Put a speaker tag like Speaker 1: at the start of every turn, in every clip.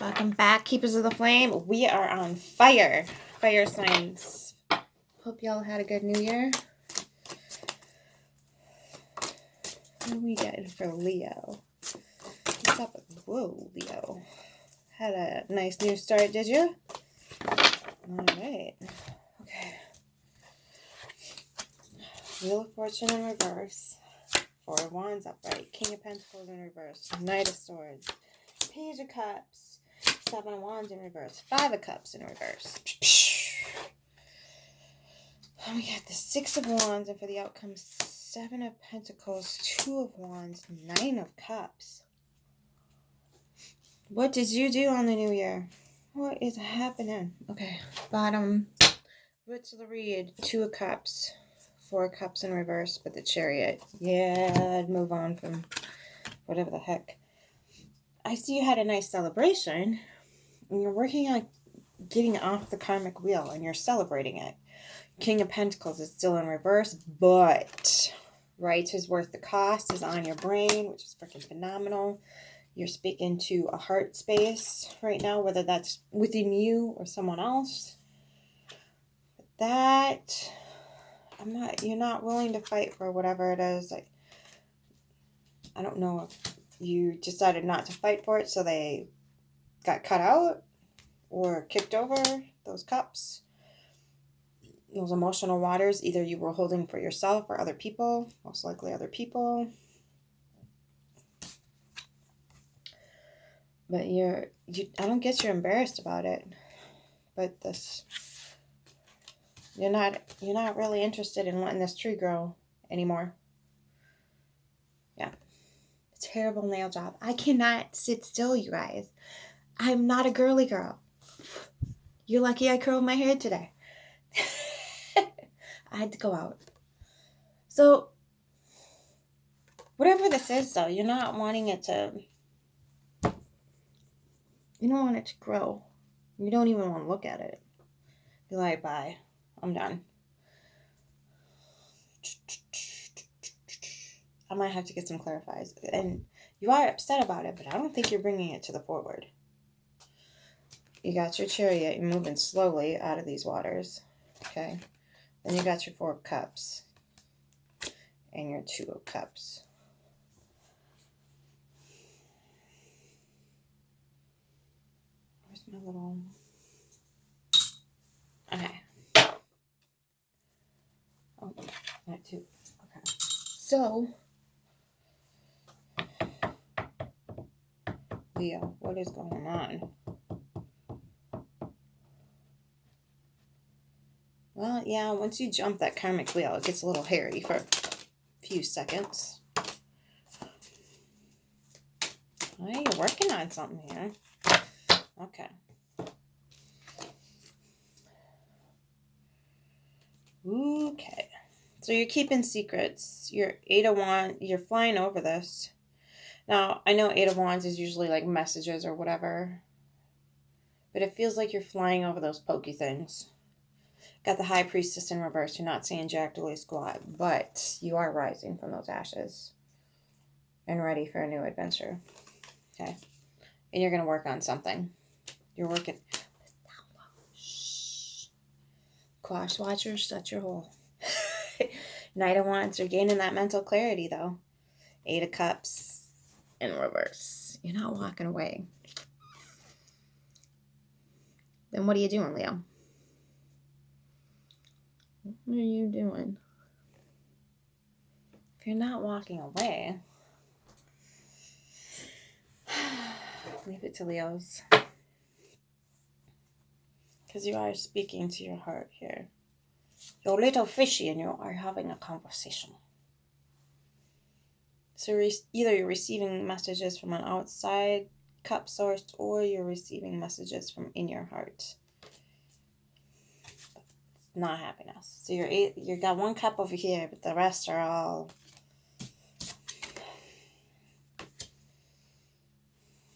Speaker 1: Welcome back, Keepers of the Flame. We are on fire. Fire signs. Hope y'all had a good New Year. What do we get for Leo? What's up with, whoa, Leo. Had a nice new start, did you? Alright. Okay. Wheel of Fortune in reverse. Four of Wands upright. King of Pentacles in reverse. Knight of Swords. Page of Cups. Seven of Wands in reverse. Five of Cups in reverse. And we got the Six of Wands, and for the outcome, Seven of Pentacles, Two of Wands, Nine of Cups. What did you do on the new year? What is happening? Okay, bottom, roots of the reed, Two of Cups, Four of Cups in reverse, but the Chariot. Yeah, I'd move on from whatever the heck. I see you had a nice celebration, and you're working on getting off the karmic wheel, and you're celebrating it. King of Pentacles is still in reverse, but right is worth the cost is on your brain, which is freaking phenomenal. You're speaking to a heart space right now, whether that's within you or someone else. That, you're not willing to fight for whatever it is. I don't know if you decided not to fight for it, so they got cut out or kicked over, those cups. Those emotional waters, either you were holding for yourself or other people, most likely other people. But I don't get you're embarrassed about it. But you're not really interested in letting this tree grow anymore. Yeah. Terrible nail job. I cannot sit still, you guys. I'm not a girly girl. You're lucky I curled my hair today. I had to go out. So, whatever this is, though, you're not wanting it to... You don't want it to grow. You don't even want to look at it. Be like, bye. I'm done. I might have to get some clarifies. And you are upset about it, but I don't think you're bringing it to the forward. You got your Chariot. You're moving slowly out of these waters. Okay. Then you got your Four of Cups. And your Two of Cups. Where's my little... Okay. Oh, that too. Okay. So, Leo, what is going on? Well, yeah, once you jump that karmic wheel, it gets a little hairy for a few seconds. Well, you're working on something here. Okay. Okay. So you're keeping secrets. You're Eight of Wands. You're flying over this. Now, I know Eight of Wands is usually like messages or whatever. But it feels like you're flying over those pokey things. Got the High Priestess in reverse. You're not saying jack diddly squat. But you are rising from those ashes. And ready for a new adventure. Okay. And you're going to work on something. You're working... Shh. Quash watcher, shut your hole. Knight of Wands, you're gaining that mental clarity, though. Eight of Cups in reverse. You're not walking away. Then what are you doing, Leo? What are you doing? If you're not walking away, leave it to Leos. Because you are speaking to your heart here. You're a little fishy and you are having a conversation. So either you're receiving messages from an outside cup source or you're receiving messages from in your heart. But not happiness. So you got one cup over here, but the rest are all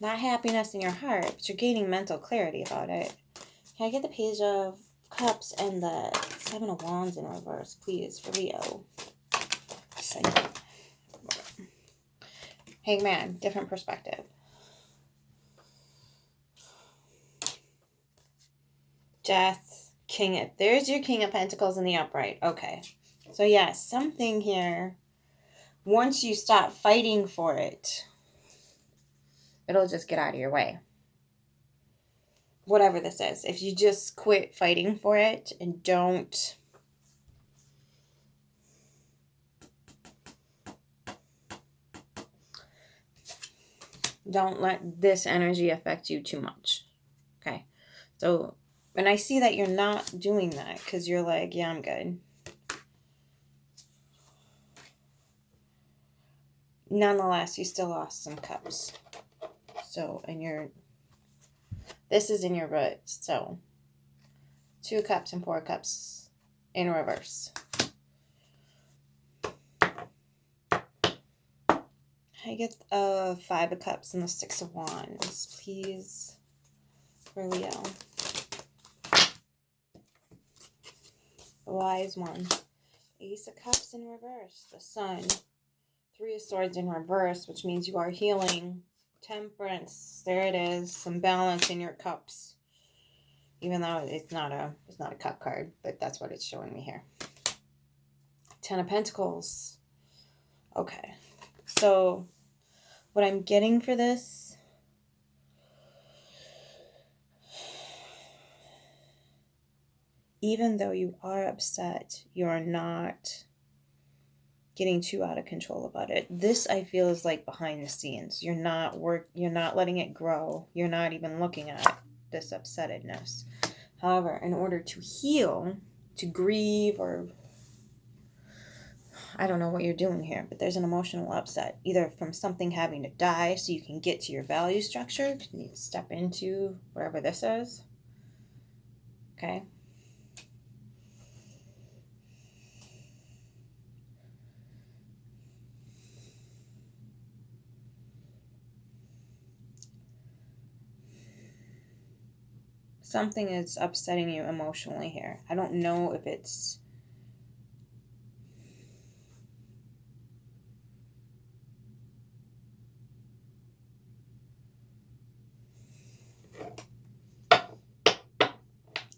Speaker 1: not happiness in your heart, but you're gaining mental clarity about it. Can I get the Page of Cups and the Seven of Wands in reverse, please, for Leo? Hangman, different perspective. Death, there's your King of Pentacles in the upright. Okay. So yeah, something here, once you stop fighting for it, it'll just get out of your way. Whatever this is. If you just quit fighting for it and don't let this energy affect you too much. Okay. So, and I see that you're not doing that because you're like, yeah, I'm good. Nonetheless, you still lost some cups. So, and this is in your root. So, 2 cups and 4 cups in reverse. I get 5 of cups and the 6 of wands, please, for Leo. The wise one. Ace of cups in reverse. The sun. 3 of swords in reverse, which means you are healing. Temperance. There it is. Some balance in your cups. Even though it's not a cup card, but that's what it's showing me here. 10 of Pentacles. Okay. So what I'm getting for this, even though you are upset, you are not getting too out of control about it. This, I feel, is like behind the scenes. You're not letting it grow. You're not even looking at this upsettedness. However, in order to heal, to grieve, or I don't know what you're doing here, but there's an emotional upset, either from something having to die so you can get to your value structure, you need to step into whatever this is. Okay. Something is upsetting you emotionally here. I don't know if it's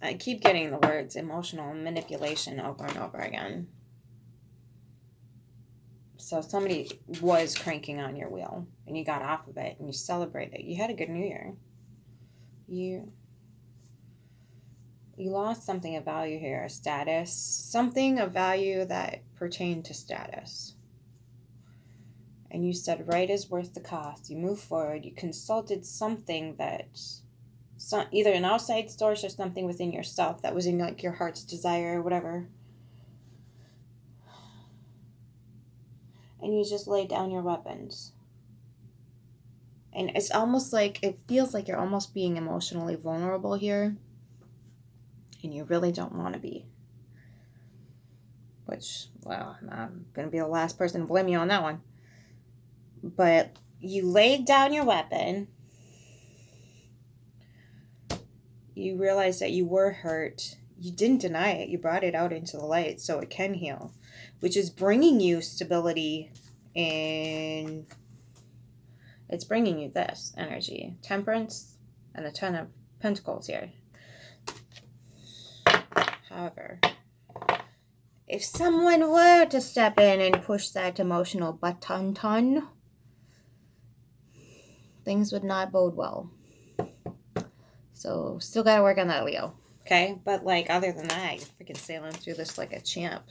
Speaker 1: I keep getting the words emotional manipulation over and over again. So somebody was cranking on your wheel and you got off of it and you celebrated. You had a good New Year. You lost something of value here, a status, something of value that pertained to status. And you said, right is worth the cost. You move forward. You consulted something that, either an outside source or something within yourself that was in like your heart's desire or whatever. And you just laid down your weapons. And it's almost like, it feels like you're almost being emotionally vulnerable here. And you really don't want to be. Which, well, I'm going to be the last person to blame you on that one. But you laid down your weapon. You realized that you were hurt. You didn't deny it. You brought it out into the light so it can heal. Which is bringing you stability, and it's bringing you this energy. Temperance and the 10 of Pentacles here. However, if someone were to step in and push that emotional button, things would not bode well. So, still gotta work on that, Leo. Okay? But, like, other than that, you're freaking sailing through this like a champ.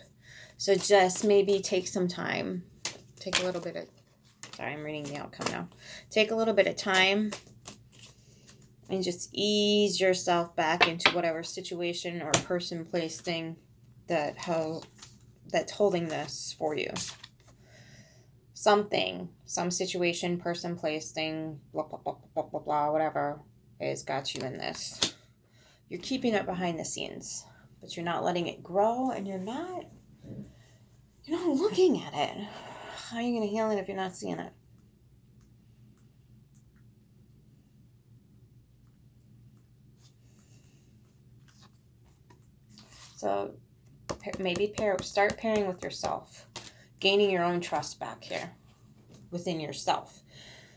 Speaker 1: So, just maybe take some time. Take a little bit of... Sorry, I'm reading the outcome now. Take a little bit of time and just ease yourself back into whatever situation or person, place, thing that's holding this for you. Something, some situation, person, place, thing, blah, blah, blah, blah, blah, blah, whatever has got you in this. You're keeping it behind the scenes, but you're not letting it grow, and you're not looking at it. How are you going to heal it if you're not seeing it? So maybe start pairing with yourself, gaining your own trust back here within yourself.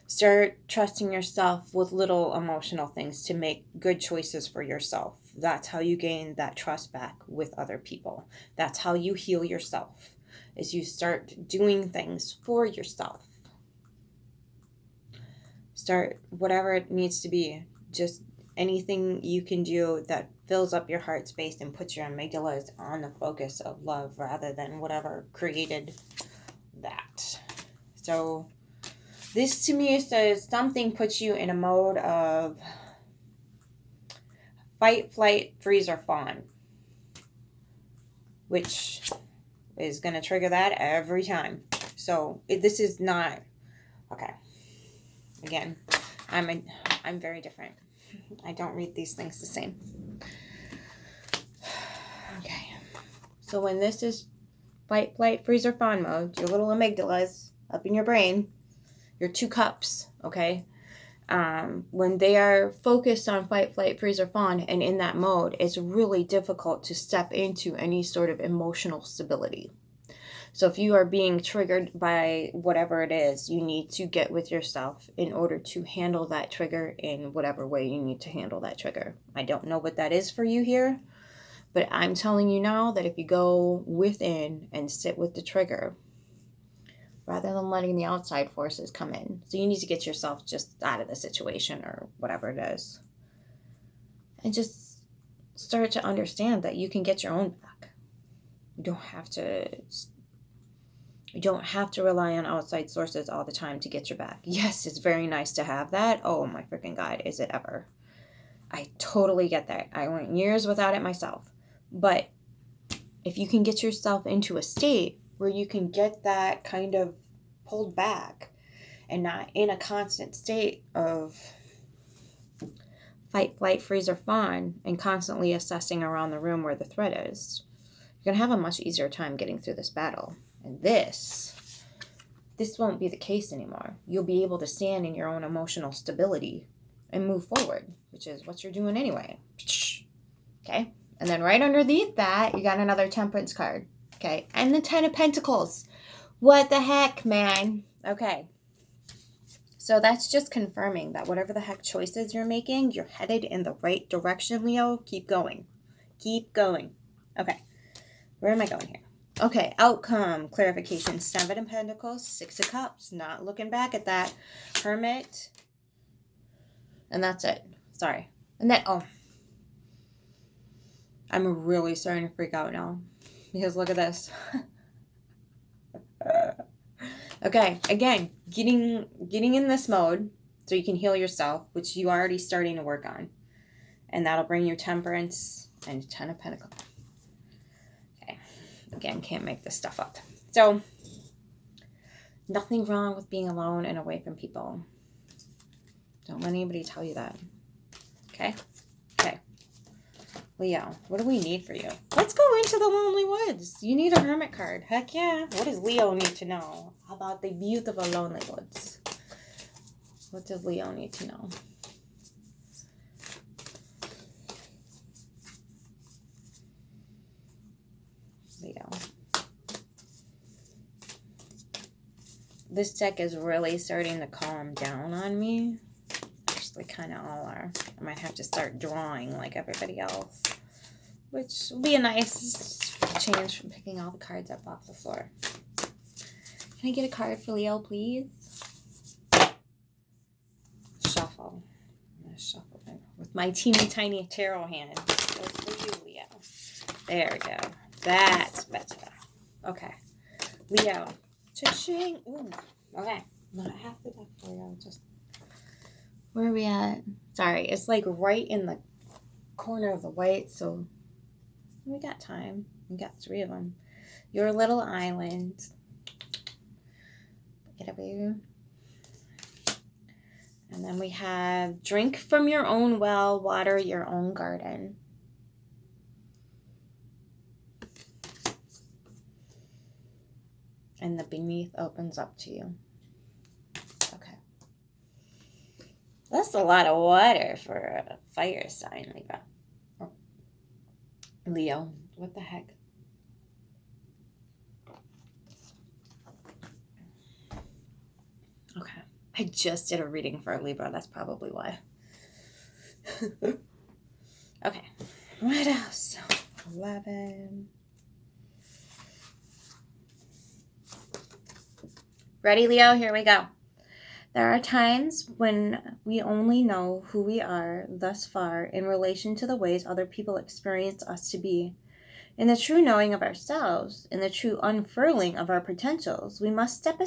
Speaker 1: Start trusting yourself with little emotional things to make good choices for yourself. That's how you gain that trust back with other people. That's how you heal yourself, is you start doing things for yourself. Start whatever it needs to be. Just anything you can do that fills up your heart space and puts your amygdalas on the focus of love rather than whatever created that. So this to me says something puts you in a mode of fight, flight, freeze, or fawn, which is going to trigger that every time. So this is not okay. Again, I'm very different. I don't read these things the same. Okay. So when this is fight, flight, freeze, or fawn mode, your little amygdalas up in your brain, your 2 cups, okay? When they are focused on fight, flight, freeze, or fawn, and in that mode, it's really difficult to step into any sort of emotional stability. So if you are being triggered by whatever it is, you need to get with yourself in order to handle that trigger in whatever way you need to handle that trigger. I don't know what that is for you here, but I'm telling you now that if you go within and sit with the trigger, rather than letting the outside forces come in. So you need to get yourself just out of the situation or whatever it is. And just start to understand that you can get your own back. You don't have to rely on outside sources all the time to get your back. Yes, it's very nice to have that. Oh my freaking God, is it ever? I totally get that. I went years without it myself. But if you can get yourself into a state where you can get that kind of pulled back and not in a constant state of fight, flight, freeze, or fawn and constantly assessing around the room where the threat is, you're going to have a much easier time getting through this battle. And this won't be the case anymore. You'll be able to stand in your own emotional stability and move forward, which is what you're doing anyway. Okay? And then right underneath that, you got another Temperance card. Okay? And the 10 of Pentacles. What the heck, man? Okay. So that's just confirming that whatever the heck choices you're making, you're headed in the right direction, Leo. Keep going. Keep going. Okay. Where am I going here? Okay. Outcome. Clarification. 7 of Pentacles. 6 of Cups. Not looking back at that. Hermit. And that's it. Sorry. And then, I'm really starting to freak out now. Because look at this. Okay, again, getting in this mode so you can heal yourself, which you are already starting to work on. And that'll bring you Temperance and 10 of Pentacles. Okay, again, can't make this stuff up. So, nothing wrong with being alone and away from people. Don't let anybody tell you that. Okay? Okay. Leo, what do we need for you? Let's go into the lonely woods. You need a hermit card. Heck yeah. What does Leo need to know about the beautiful lonely woods? What does Leo need to know? Leo. This deck is really starting to calm down on me. Actually, kind of all are. I might have to start drawing like everybody else, which will be a nice change from picking all the cards up off the floor. Can I get a card for Leo, please? Shuffle. I'm going to shuffle it with my teeny tiny tarot hand. Goes for you, Leo. There we go. That's better. Okay. Leo. Cha-ching. Ooh. Okay. Not half the deck for you. Just... Where are we at? Sorry. It's like right in the corner of the white, so we got time. We got 3 of them. Your little island. Get over here. And then we have drink from your own well, water your own garden. And the beneath opens up to you. Okay. That's a lot of water for a fire sign, Libra. Oh. Leo, what the heck? Okay. I just did a reading for a Libra. That's probably why. Okay. What else? 11. Ready, Leo? Here we go. There are times when we only know who we are thus far in relation to the ways other people experience us to be. In the true knowing of ourselves, in the true unfurling of our potentials, we must step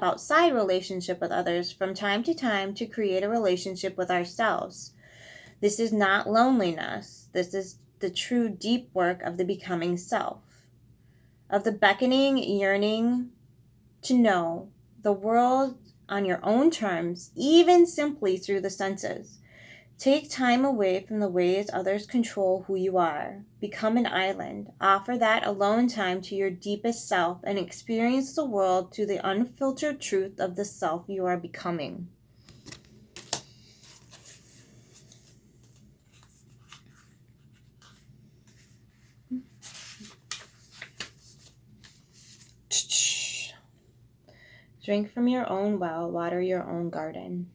Speaker 1: outside relationship with others from time to time to create a relationship with ourselves. This is not loneliness. This is the true deep work of the becoming self, of the beckoning, yearning to know the world on your own terms, even simply through the senses. Take time away from the ways others control who you are. Become an island. Offer that alone time to your deepest self and experience the world through the unfiltered truth of the self you are becoming. Drink from your own well, water your own garden.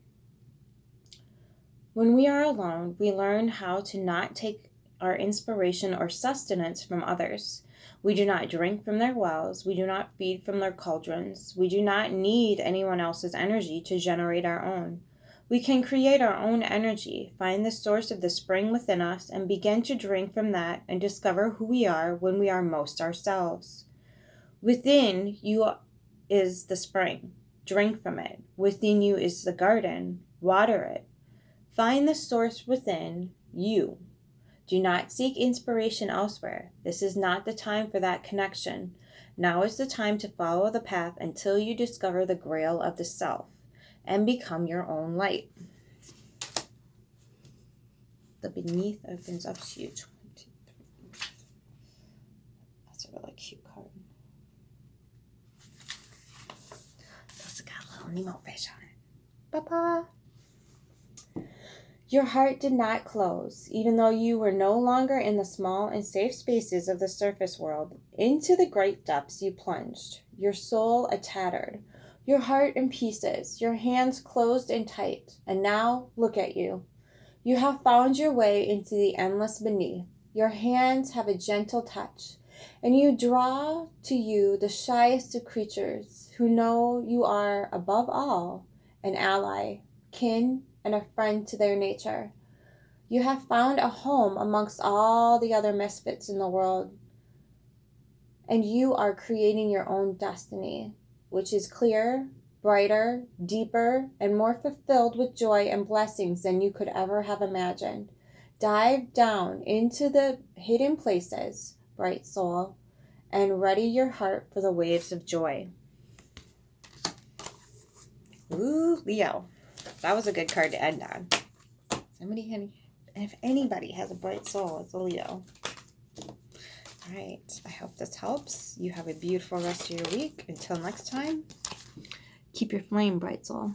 Speaker 1: When we are alone, we learn how to not take our inspiration or sustenance from others. We do not drink from their wells. We do not feed from their cauldrons. We do not need anyone else's energy to generate our own. We can create our own energy, find the source of the spring within us, and begin to drink from that and discover who we are when we are most ourselves. Within you is the spring. Drink from it. Within you is the garden. Water it. Find the source within you. Do not seek inspiration elsewhere. This is not the time for that connection. Now is the time to follow the path until you discover the grail of the self and become your own light. The beneath opens up huge. 1, 2, 3. That's a really cute card. It's got a little Nemo fish on it. Papa. Your heart did not close, even though you were no longer in the small and safe spaces of the surface world. Into the great depths you plunged, your soul a tattered, your heart in pieces, your hands closed and tight. And now, look at you. You have found your way into the endless beneath. Your hands have a gentle touch, and you draw to you the shyest of creatures who know you are, above all, an ally, kin, and a friend to their nature. You have found a home amongst all the other misfits in the world, and you are creating your own destiny, which is clearer, brighter, deeper, and more fulfilled with joy and blessings than you could ever have imagined. Dive down into the hidden places, bright soul, and ready your heart for the waves of joy. Ooh, Leo. That was a good card to end on. If anybody has a bright soul, it's a Leo. All right. I hope this helps. You have a beautiful rest of your week. Until next time, keep your flame bright, soul.